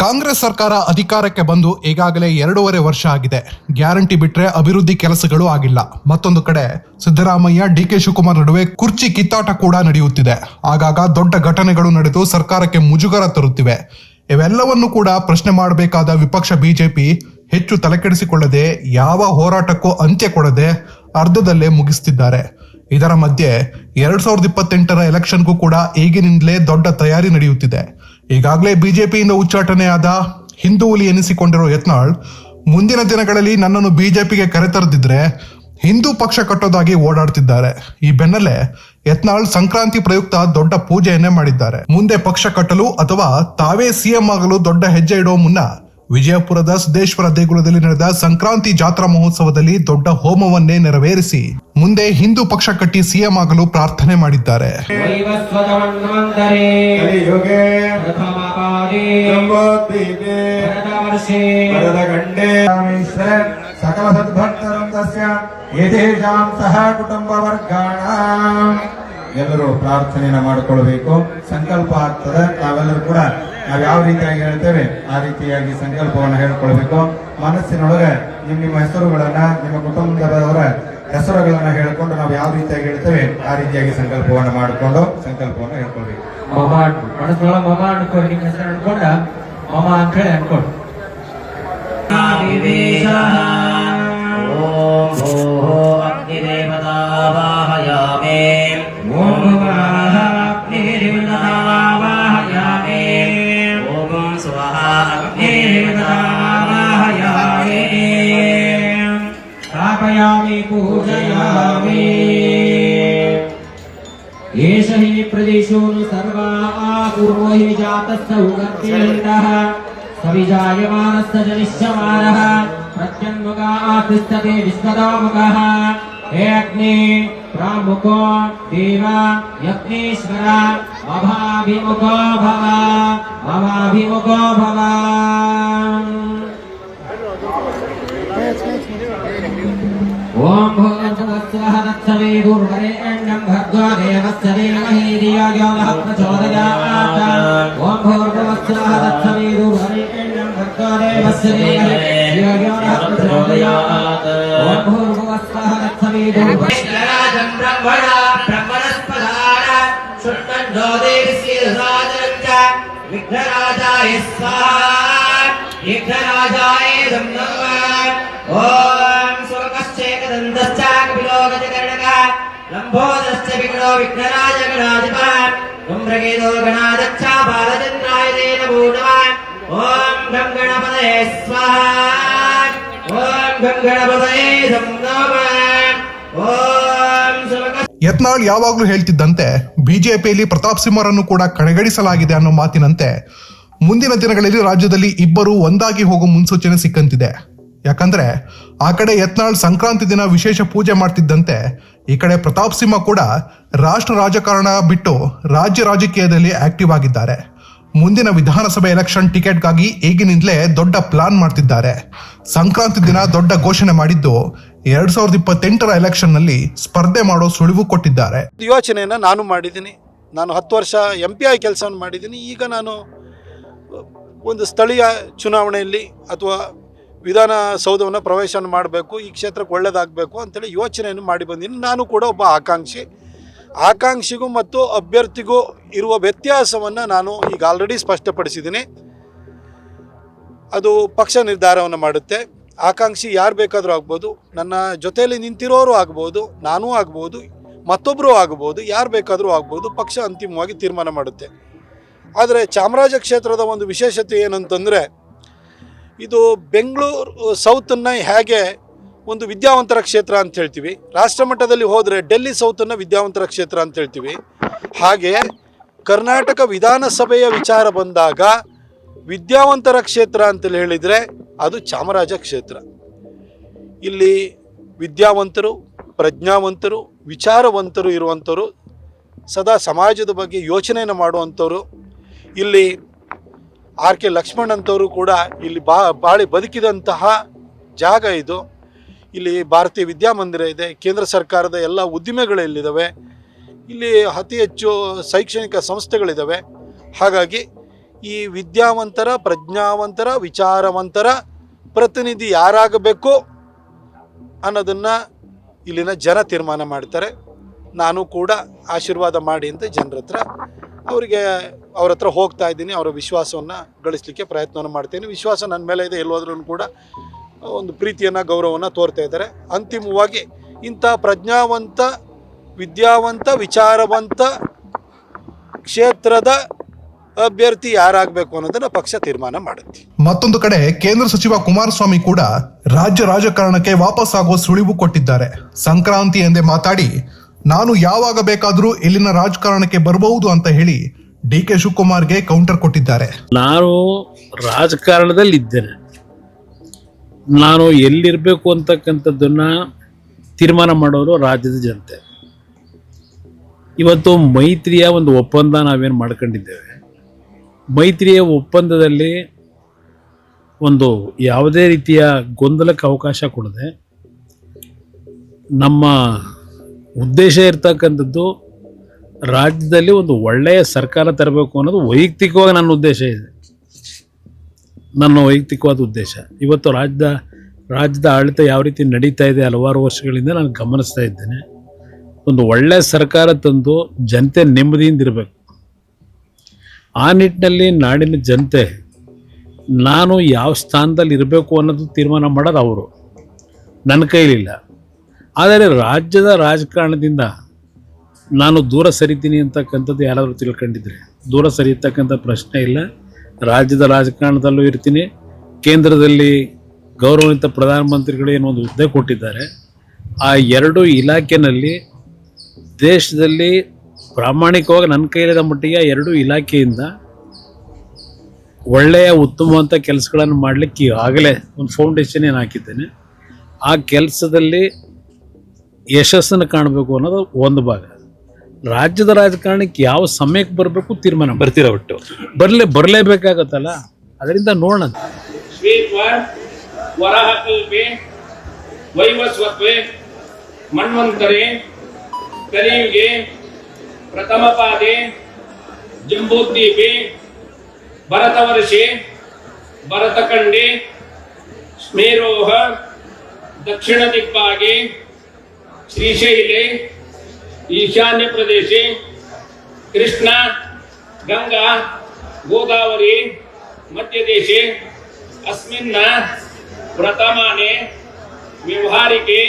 ಕಾಂಗ್ರೆಸ್ ಸರ್ಕಾರ ಅಧಿಕಾರಕ್ಕೆ ಬಂದು ಈಗಾಗಲೇ 2.5 ವರ್ಷ ಆಗಿದೆ. ಗ್ಯಾರಂಟಿ ಬಿಟ್ರೆ ಅಭಿವೃದ್ಧಿ ಕೆಲಸಗಳು ಆಗಿಲ್ಲ. ಮತ್ತೊಂದು ಕಡೆ ಸಿದ್ದರಾಮಯ್ಯ ಡಿಕೆ ಶಿವಕುಮಾರ್ ನಡುವೆ ಕುರ್ಚಿ ಕಿತ್ತಾಟ ಕೂಡ ನಡೆಯುತ್ತಿದೆ. ಆಗಾಗ ದೊಡ್ಡ ಘಟನೆಗಳು ನಡೆದು ಸರ್ಕಾರಕ್ಕೆ ಮುಜುಗರ ತರುತ್ತಿವೆ. ಇವೆಲ್ಲವನ್ನು ಕೂಡ ಪ್ರಶ್ನೆ ಮಾಡಬೇಕಾದ ವಿಪಕ್ಷ ಬಿಜೆಪಿ ಹೆಚ್ಚು ತಲೆಕೆಡಿಸಿಕೊಳ್ಳದೆ ಯಾವ ಹೋರಾಟಕ್ಕೂ ಅಂತ್ಯ ಕೊಡದೆ ಅರ್ಧದಲ್ಲೇ ಮುಗಿಸುತ್ತಿದ್ದಾರೆ. ಇದರ ಮಧ್ಯೆ 2028ರ ಎಲೆಕ್ಷನ್ಗೂ ಕೂಡ ಈಗಿನಿಂದಲೇ ದೊಡ್ಡ ತಯಾರಿ ನಡೆಯುತ್ತಿದೆ. ಈಗಾಗಲೇ ಬಿಜೆಪಿಯಿಂದ ಉಚ್ಚಾಟನೆಯಾದ ಹಿಂದೂ ಹುಲಿ ಎನಿಸಿಕೊಂಡಿರೋ ಯತ್ನಾಳ್ ಮುಂದಿನ ದಿನಗಳಲ್ಲಿ ನನ್ನನ್ನು ಬಿಜೆಪಿಗೆ ಕರೆತರದಿದ್ರೆ ಹಿಂದೂ ಪಕ್ಷ ಕಟ್ಟೋದಾಗಿ ಓಡಾಡ್ತಿದ್ದಾರೆ. ಈ ಬೆನ್ನಲ್ಲೇ ಯತ್ನಾಳ್ ಸಂಕ್ರಾಂತಿ ಪ್ರಯುಕ್ತ ದೊಡ್ಡ ಪೂಜೆಯನ್ನೇ ಮಾಡಿದ್ದಾರೆ. ಮುಂದೆ ಪಕ್ಷ ಕಟ್ಟಲು ಅಥವಾ ತಾವೇ ಸಿಎಂ ಆಗಲು ದೊಡ್ಡ ಹೆಜ್ಜೆ ಇಡುವ ಮುನ್ನ ವಿಜಯಪುರದ ಸಿದ್ದೇಶ್ವರ ದೇಗುಲದಲ್ಲಿ ನಡೆದ ಸಂಕ್ರಾಂತಿ ಜಾತ್ರಾ ಮಹೋತ್ಸವದಲ್ಲಿ ದೊಡ್ಡ ಹೋಮವನ್ನೇ ನೆರವೇರಿಸಿ ಮುಂದೆ ಹಿಂದೂ ಪಕ್ಷ ಕಟ್ಟಿ ಸಿಎಂ ಆಗಲು ಪ್ರಾರ್ಥನೆ ಮಾಡಿದ್ದಾರೆ. ಸಕಲ ಸದ್ಭಕ್ತವೃಂದಸ್ಯ ಯಥೇಷಾಂ ಸಹ ಕುಟುಂಬ ವರ್ಗಾಣಾಂ ಎಲ್ಲರೂ ಪ್ರಾರ್ಥನೆಯನ್ನು ಮಾಡಿಕೊಳ್ಬೇಕು. ಸಂಕಲ್ಪ ಆಗ್ತದೆ. ನಾವೆಲ್ಲರೂ ಕೂಡ ನಾವು ಯಾವ ರೀತಿಯಾಗಿ ಹೇಳ್ತೇವೆ ಆ ರೀತಿಯಾಗಿ ಸಂಕಲ್ಪವನ್ನು ಹೇಳ್ಕೊಳ್ಬೇಕು. ಮನಸ್ಸಿನೊಳಗೆ ನಿಮ್ಮ ಹೆಸರುಗಳನ್ನ, ನಿಮ್ಮ ಕುಟುಂಬದವರ ಹೆಸರುಗಳನ್ನ ಹೇಳ್ಕೊಂಡು ನಾವು ಯಾವ ರೀತಿಯಾಗಿ ಹೇಳ್ತೇವೆ ಆ ರೀತಿಯಾಗಿ ಸಂಕಲ್ಪವನ್ನು ಮಾಡಿಕೊಂಡು ಸಂಕಲ್ಪವನ್ನು ಹೇಳ್ಕೊಳ್ಬೇಕು. ಮನಸ್ಸಿನೊಳಗೆ ಮಮ ಅನ್ಕೊಂಡು ನಿಮ್ಮ ಹೆಸರು ಅನ್ಕೊಂಡ ಮಮ ಅಂತ ಹೇಳಿ ಅನ್ಕೊಂಡು स्थापयामि पूजयामि एष हि प्रदेशो सर्वा पूर्वो हि जातस्य उगत्यन्तः सविजायमानस्य जनिष्यमानः प्रत्यन्मुखातिष्ठते विश्वदामुखः हे अग्ने प्रामुखो देव यज्ञेश्वर अभाभिमुखो भव अभाभिमुखो भव. ओम भगवत्सवः तत्सवे दुर्वरेण्यं भर्गो देवस्य धीमहि धियो यो नः प्रचोदयात्. ओम भगवत्सवः तत्सवे दुर्वरेण्यं भर्गो देवस्य धीमहि धियो यो नः प्रचोदयात्. ओम भगवत्सवः तत्सवे दुर्वरेण्यं ब्रह्मणा ब्रह्मणस्पदान शुद्धो देवस्य राजं च विघ्नराजाय स्वाहा विघ्नराजाय नमः. ओम लंबोदश्च विघ्नो विघ्नराज गणाधिपः गम्भीरो गणाध्यक्ष बालचन्द्राय ते नमो नमः. ओम गं गणपतये स्वाहा ओम गं गणपतये नमः. ओम ಯತ್ನಾಳ್ ಯಾವಾಗ್ಲೂ ಹೇಳ್ತಿದ್ದಂತೆ ಬಿಜೆಪಿಯಲ್ಲಿ ಪ್ರತಾಪ್ ಸಿಂಹರನ್ನು ಕೂಡ ಕಡೆಗಣಿಸಲಾಗಿದೆ ಅನ್ನೋ ಮಾತಿನಂತೆ ಮುಂದಿನ ದಿನಗಳಲ್ಲಿ ರಾಜ್ಯದಲ್ಲಿ ಇಬ್ಬರು ಒಂದಾಗಿ ಹೋಗೋ ಮುನ್ಸೂಚನೆ ಸಿಕ್ಕಂತಿದೆ. ಯಾಕಂದ್ರೆ ಆ ಕಡೆ ಯತ್ನಾಳ್ ಸಂಕ್ರಾಂತಿ ದಿನ ವಿಶೇಷ ಪೂಜೆ ಮಾಡ್ತಿದ್ದಂತೆ ಈ ಕಡೆ ಪ್ರತಾಪ್ ಸಿಂಹ ಕೂಡ ರಾಷ್ಟ್ರ ರಾಜಕಾರಣ ಬಿಟ್ಟು ರಾಜ್ಯ ರಾಜಕೀಯದಲ್ಲಿ ಆಕ್ಟಿವ್ ಆಗಿದ್ದಾರೆ. ಮುಂದಿನ ವಿಧಾನಸಭೆ ಎಲೆಕ್ಷನ್ ಟಿಕೆಟ್ಗಾಗಿ ಈಗಿನಿಂದಲೇ ದೊಡ್ಡ ಪ್ಲಾನ್ ಮಾಡ್ತಿದ್ದಾರೆ. ಸಂಕ್ರಾಂತಿ ದಿನ ದೊಡ್ಡ ಘೋಷಣೆ ಮಾಡಿದ್ದು 2028ರ ಎಲೆಕ್ಷನ್ ನಲ್ಲಿ ಸ್ಪರ್ಧೆ ಮಾಡೋ ಸುಳಿವು ಕೊಟ್ಟಿದ್ದಾರೆ. ಯೋಚನೆಯನ್ನ ನಾನು ಮಾಡಿದ್ದೀನಿ. ನಾನು 10 ವರ್ಷ MP ಆಗಿ ಕೆಲಸವನ್ನು ಮಾಡಿದ್ದೀನಿ. ಈಗ ನಾನು ಒಂದು ಸ್ಥಳೀಯ ಚುನಾವಣೆಯಲ್ಲಿ ಅಥವಾ ವಿಧಾನಸೌಧವನ್ನು ಪ್ರವೇಶವನ್ನು ಮಾಡಬೇಕು, ಈ ಕ್ಷೇತ್ರಕ್ಕೆ ಒಳ್ಳೆಯದಾಗಬೇಕು ಅಂತೇಳಿ ಯೋಚನೆಯನ್ನು ಮಾಡಿ ಬಂದೀನಿ. ನಾನು ಕೂಡ ಒಬ್ಬ ಆಕಾಂಕ್ಷಿಗೂ ಮತ್ತು ಅಭ್ಯರ್ಥಿಗೂ ಇರುವ ವ್ಯತ್ಯಾಸವನ್ನು ನಾನು ಈಗ ಆಲ್ರೆಡಿ ಸ್ಪಷ್ಟಪಡಿಸಿದ್ದೀನಿ. ಅದು ಪಕ್ಷ ನಿರ್ಧಾರವನ್ನು ಮಾಡುತ್ತೆ. ಆಕಾಂಕ್ಷಿ ಯಾರು ಬೇಕಾದರೂ ಆಗ್ಬೋದು, ನನ್ನ ಜೊತೆಯಲ್ಲಿ ನಿಂತಿರೋರು ಆಗ್ಬೋದು, ನಾನೂ ಆಗ್ಬೋದು, ಮತ್ತೊಬ್ಬರು ಆಗ್ಬೋದು, ಯಾರು ಬೇಕಾದರೂ ಆಗ್ಬೋದು. ಪಕ್ಷ ಅಂತಿಮವಾಗಿ ತೀರ್ಮಾನ ಮಾಡುತ್ತೆ. ಆದರೆ ಚಾಮರಾಜ ಕ್ಷೇತ್ರದ ಒಂದು ವಿಶೇಷತೆ ಏನಂತಂದರೆ, ಇದು ಬೆಂಗಳೂರು ಸೌತನ್ನು ಹೇಗೆ ಒಂದು ವಿದ್ಯಾವಂತರ ಕ್ಷೇತ್ರ ಅಂತ ಹೇಳ್ತೀವಿ, ರಾಷ್ಟ್ರ ಮಟ್ಟದಲ್ಲಿ ಹೋದರೆ ಡೆಲ್ಲಿ ಸೌತನ್ನು ವಿದ್ಯಾವಂತರ ಕ್ಷೇತ್ರ ಅಂತ ಹೇಳ್ತೀವಿ, ಹಾಗೆಯೇ ಕರ್ನಾಟಕ ವಿಧಾನಸಭೆಯ ವಿಚಾರ ಬಂದಾಗ ವಿದ್ಯಾವಂತರ ಕ್ಷೇತ್ರ ಅಂತೇಳಿ ಹೇಳಿದರೆ ಅದು ಚಾಮರಾಜ ಕ್ಷೇತ್ರ. ಇಲ್ಲಿ ವಿದ್ಯಾವಂತರು, ಪ್ರಜ್ಞಾವಂತರು, ವಿಚಾರವಂತರು ಇರುವಂಥವರು, ಸದಾ ಸಮಾಜದ ಬಗ್ಗೆ ಯೋಚನೆಯನ್ನು ಮಾಡುವಂಥವ್ರು. ಇಲ್ಲಿ R.K. ಲಕ್ಷ್ಮಣ್ ಅಂತವರು ಕೂಡ ಇಲ್ಲಿ ಬಾಳಿ ಬದುಕಿದಂತಹ ಜಾಗ ಇದು. ಇಲ್ಲಿ ಭಾರತೀಯ ವಿದ್ಯಾಮಂದಿರ ಇದೆ, ಕೇಂದ್ರ ಸರ್ಕಾರದ ಎಲ್ಲ ಉದ್ದಿಮೆಗಳು ಇಲ್ಲಿದ್ದಾವೆ, ಇಲ್ಲಿ ಅತಿ ಹೆಚ್ಚು ಶೈಕ್ಷಣಿಕ ಸಂಸ್ಥೆಗಳಿದ್ದಾವೆ. ಹಾಗಾಗಿ ಈ ವಿದ್ಯಾವಂತರ, ಪ್ರಜ್ಞಾವಂತರ, ವಿಚಾರವಂತರ ಪ್ರತಿನಿಧಿ ಯಾರಾಗಬೇಕು ಅನ್ನೋದನ್ನು ಇಲ್ಲಿನ ಜನ ತೀರ್ಮಾನ ಮಾಡ್ತಾರೆ. ನಾನು ಕೂಡ ಆಶೀರ್ವಾದ ಮಾಡಿ ಅಂತ ಜನರ ಹತ್ರ ಅವ್ರ ಹತ್ರ ಹೋಗ್ತಾ ಇದ್ದೀನಿ. ಅವರ ವಿಶ್ವಾಸವನ್ನು ಗಳಿಸಲಿಕ್ಕೆ ಪ್ರಯತ್ನವನ್ನು ಮಾಡ್ತೀನಿ. ವಿಶ್ವಾಸ ನನ್ನ ಮೇಲೆ ಇದೆ. ಎಲ್ಲೋದ್ರೂ ಕೂಡ ಒಂದು ಪ್ರೀತಿಯನ್ನು, ಗೌರವವನ್ನು ತೋರ್ತಾ ಇದ್ದಾರೆ. ಅಂತಿಮವಾಗಿ ಇಂಥ ಪ್ರಜ್ಞಾವಂತ, ವಿದ್ಯಾವಂತ, ವಿಚಾರವಂತ ಕ್ಷೇತ್ರದ ಅಭ್ಯರ್ಥಿ ಯಾರಾಗಬೇಕು ಅನ್ನೋದನ್ನ ಪಕ್ಷ ತೀರ್ಮಾನ ಮಾಡುತ್ತೆ. ಮತ್ತೊಂದು ಕಡೆ ಕೇಂದ್ರ ಸಚಿವ ಕುಮಾರಸ್ವಾಮಿ ಕೂಡ ರಾಜ್ಯ ರಾಜಕಾರಣಕ್ಕೆ ವಾಪಸ್ ಆಗೋ ಸುಳಿವು ಕೊಟ್ಟಿದ್ದಾರೆ. ಸಂಕ್ರಾಂತಿ ಎಂದೇ ಮಾತಾಡಿ ನಾನು ಯಾವಾಗ ಬೇಕಾದರೂ ಇಲ್ಲಿನ ರಾಜಕಾರಣಕ್ಕೆ ಬರಬಹುದು ಅಂತ ಹೇಳಿ DK ಶಿವಕುಮಾರ್ಗೆ ಕೌಂಟರ್ ಕೊಟ್ಟಿದ್ದಾರೆ. ನಾನು ರಾಜಕಾರಣದಲ್ಲಿ ಇದ್ದೇನೆ. ನಾನು ಎಲ್ಲಿರಬೇಕು ಅಂತಕ್ಕಂಥದ್ದನ್ನ ತೀರ್ಮಾನ ಮಾಡೋರು ರಾಜ್ಯದ ಜನತೆ. ಇವತ್ತು ಮೈತ್ರಿಯ ಒಂದು ಒಪ್ಪಂದ ನಾವೇನು ಮಾಡ್ಕೊಂಡಿದ್ದೇವೆ. ಮೈತ್ರಿಯ ಒಪ್ಪಂದದಲ್ಲಿ ಒಂದು ಯಾವುದೇ ರೀತಿಯ ಗೊಂದಲಕ್ಕೆ ಅವಕಾಶ ಕೊಡದೆ ನಮ್ಮ ಉದ್ದೇಶ ಇರ್ತಕ್ಕಂಥದ್ದು ರಾಜ್ಯದಲ್ಲಿ ಒಂದು ಒಳ್ಳೆಯ ಸರ್ಕಾರ ತರಬೇಕು ಅನ್ನೋದು ವೈಯಕ್ತಿಕವಾಗಿ ನನ್ನ ಉದ್ದೇಶ ಇದೆ. ನನ್ನ ವೈಯಕ್ತಿಕವಾದ ಉದ್ದೇಶ. ಇವತ್ತು ರಾಜ್ಯದ ಆಡಳಿತ ಯಾವ ರೀತಿ ನಡೀತಾ ಇದೆ ಹಲವಾರು ವರ್ಷಗಳಿಂದ ನಾನು ಗಮನಿಸ್ತಾ ಇದ್ದೇನೆ. ಒಂದು ಒಳ್ಳೆಯ ಸರ್ಕಾರ ತಂದು ಜನತೆ ನೆಮ್ಮದಿಯಿಂದ ಇರಬೇಕು. ಆ ನಿಟ್ಟಿನಲ್ಲಿ ನಾಡಿನ ಜನತೆ ನಾನು ಯಾವ ಸ್ಥಾನದಲ್ಲಿ ಇರಬೇಕು ಅನ್ನೋದು ತೀರ್ಮಾನ ಮಾಡೋದು ಅವರು, ನನ್ನ ಕೈಲಿಲ್ಲ. ಆದರೆ ರಾಜ್ಯದ ರಾಜಕಾರಣದಿಂದ ನಾನು ದೂರ ಸರಿತೀನಿ ಅಂತಕ್ಕಂಥದ್ದು ಯಾರಾದರೂ ತಿಳ್ಕೊಂಡಿದ್ರೆ ದೂರ ಸರಿಯತಕ್ಕಂಥ ಪ್ರಶ್ನೆ ಇಲ್ಲ. ರಾಜ್ಯದ ರಾಜಕಾರಣದಲ್ಲೂ ಇರ್ತೀನಿ. ಕೇಂದ್ರದಲ್ಲಿ ಗೌರವಾನ್ವಿತ ಪ್ರಧಾನಮಂತ್ರಿಗಳು ಏನೋ ಒಂದು ಹುದ್ದೆ ಕೊಟ್ಟಿದ್ದಾರೆ. ಆ ಎರಡು ಇಲಾಖೆಯಲ್ಲಿ ದೇಶದಲ್ಲಿ ಪ್ರಾಮಾಣಿಕವಾಗಿ ನನ್ನ ಕೈಲಿದ ಮಟ್ಟಿಗೆ ಎರಡು ಇಲಾಖೆಯಿಂದ ಒಳ್ಳೆಯ ಉತ್ತಮವಂತ ಕೆಲಸಗಳನ್ನು ಮಾಡಲಿಕ್ಕೆ ಈಗಾಗಲೇ ಒಂದು ಫೌಂಡೇಶನ್ ಏನು ಹಾಕಿದ್ದೇನೆ. ಆ ಕೆಲಸದಲ್ಲಿ ಯಶಸ್ಸನ್ನು ಕಾಣಬೇಕು ಅನ್ನೋದು ಒಂದು ಭಾಗ. ರಾಜ್ಯದ ರಾಜಕಾರಣಕ್ಕೆ ಯಾವ ಸಮಯಕ್ಕೆ ಬರಬೇಕು ತೀರ್ಮಾನ ಬರ್ತೀರ ಒಟ್ಟು ಬರಲೇಬೇಕಾಗತ್ತಲ್ಲ. ಅದರಿಂದ ನೋಡೋಣ. ವರಹಕಲ್ಪೆ ವೈವಸ್ವತ್ವೆ ಮನ್ವಂತರೆ ಕಲಿಯುಗೆ ಪ್ರಥಮ ಪಾದೆ ಜಂಬೂದ್ವೀಪೆ ಭರತವರ್ಷೆ ಭರತಖಂಡೆ ಸ್ಮೇರೋಹ ದಕ್ಷಿಣ ದಿಗ್ಭಾಗೆ ಶ್ರೀಶೈಲೆ ಈಶಾನ್ಯ ಪ್ರದೇಶೆ ಕೃಷ್ಣ ಗಂಗಾ ಗೋದಾವರಿ ಮಧ್ಯದೇಶೆ अस्मिन् व्रतमाने व्यवहारिके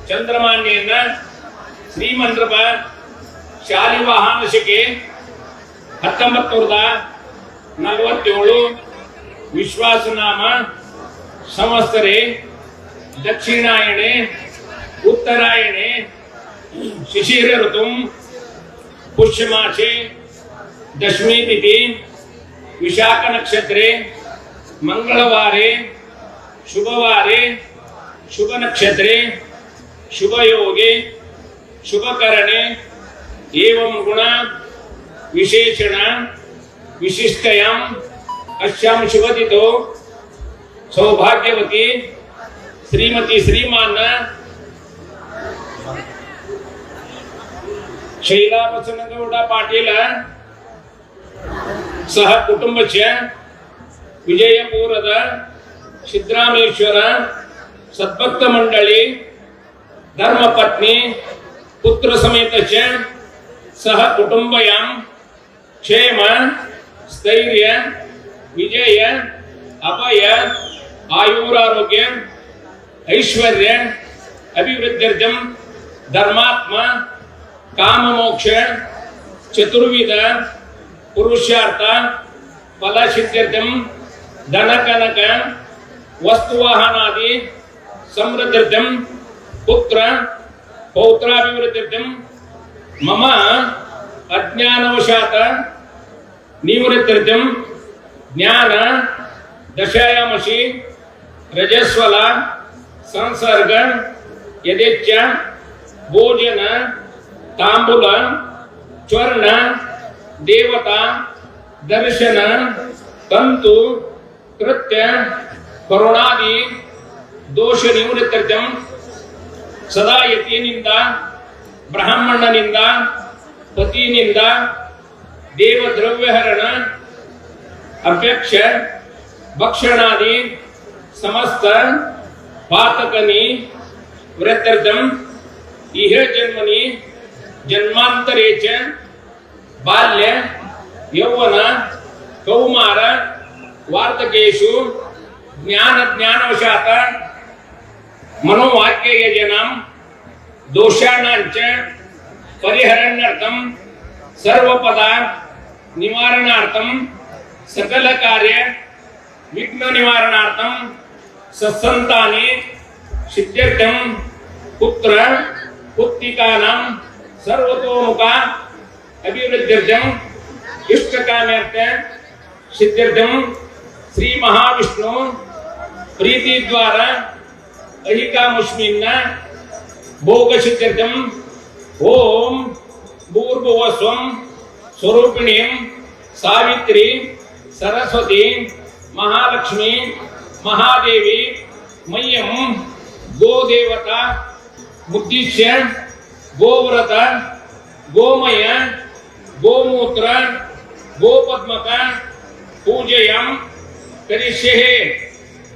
चंद्रमान्येन श्रीमंडप शालिवाहनशके 1947 विश्वासनाम संवत्सरे दक्षिणायणे उत्तरायणे शिशिर ऋतुं पुष्यमासे दशमी तिथि विशाख नक्षत्रे मंगलवारे शुभवारे शुभ नक्षत्रे शुभ योगे शुभ करणे एवं गुण विशेषण विशिष्टयां अस्यां शुभतिथो सौभाग्यवती श्रीमती श्रीमान शैला बसनगौड पाटील सह कुटुंबस्य विजयपुರದ ಸಿದ್ದರಾಮೇಶ್ವರ ಸದ್ಭಕ್ತ ಮಂಡಳಿ ಧರ್ಮಪತ್ನಿ ಪುತ್ರ ಸಮೇತಶ್ಚ ಸಹ ಕುಟುಂಬಯಾಂ ಕ್ಷೇಮ ಸ್ಥೈರ್ಯ ವಿಜಯ ಅಭಯ ಆಯುರಾರೋಗ್ಯ ಐಶ್ವರ್ಯ ಅಭಿವೃದ್ಧ್ಯರ್ಥಂ ಧರ್ಮಾತ್ಮ ಕಾಮಮೋಕ್ಷ ಚತುರ್ವಿಧ ಪುರುಷಾರ್ಥ ಫಲಸಿದ್ಧ್ಯರ್ಥಂ धन कनक वस्तुवाहनादि समृद्ध्यर्थं पुत्र पौत्राभिवृद्ध्यर्थं मम अज्ञानवशात् निवृत्त्यर्थं ज्ञान दशायामसि रजस्वल संसर्ग यदेच्छ भोजन तांबूल स्वर्ण देवता दर्शन तंतु कृत्य करुणादि दोष निवृत्त्यर्थं सदा यतिनिंದ ಬ್ರಾಹ್ಮಣನಿಂದ ಪತಿನಿಂದ ದೇವದ್ರವ್ಯಹರಣ अपेक्ष भक्षणादि समस्त पातकनि वृत्तर्थम इह जन्मनि जन्मांतरे च बाल्य यौवन कौमार वार्धकेषु ज्ञानवशात् मनोवाक्य यजनम दोषाणांच परिहरणार्थम सर्वपदा निवारणार्थम सकल कार्य विघ्न निवारणार्थम सत्संतानि सिद्ध्यर्थम पुत्र पुत्रिकानां सर्वतोमुखा अभिवृद्ध्यर्थम इष्टकाम्यर्थ सिद्ध्यर्थम श्री महाविष्णु प्रीति द्वारा अहिकामुष्मिन्न भोग सिद्ध्यर्थम ओम भूर्भुवस्वं स्वरूपिणीं सावित्री सरस्वती महालक्ष्मी महादेवी मह्यम गोदेवता उद्दिश्य गोव्रत गोमय गोमूत्र गोपद्मक पूजयं करिष्ये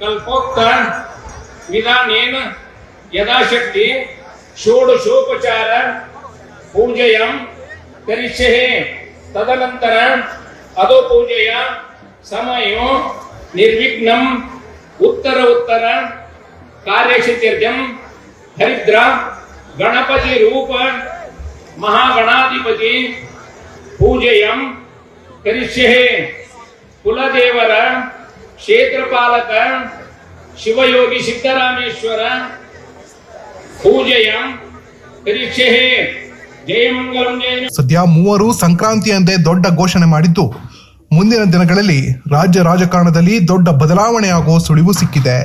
कल्पोक्त विधानेन यदाशक्ति षोडशोपचार पूजयं करिष्ये तदनंतर अदो पूजय समयो निर्विघ्नं उत्तर कार्यसिद्ध्यर्थं हरिद्र गणपति रूप महागणाधिपति पूजयं करिष्ये कुलदेवर क्षेत्रपालक शिवयोगी सिद्धरामेश्वर पूजयं करिष्ये जय मंगलಂ जय ಸದ್ಯ ಮೂವರು ಸಂಕ್ರಾಂತಿ ಎಂದೇ ದೊಡ್ಡ ಘೋಷಣೆ ಮಾಡಿದ್ದು ಮುಂದಿನ ದಿನಗಳಲ್ಲಿ ರಾಜ್ಯ ರಾಜಕಾರಣದಲ್ಲಿ ದೊಡ್ಡ ಬದಲಾವಣೆಯಾಗುವ ಸುಳಿವು ಸಿಕ್ಕಿದೆ.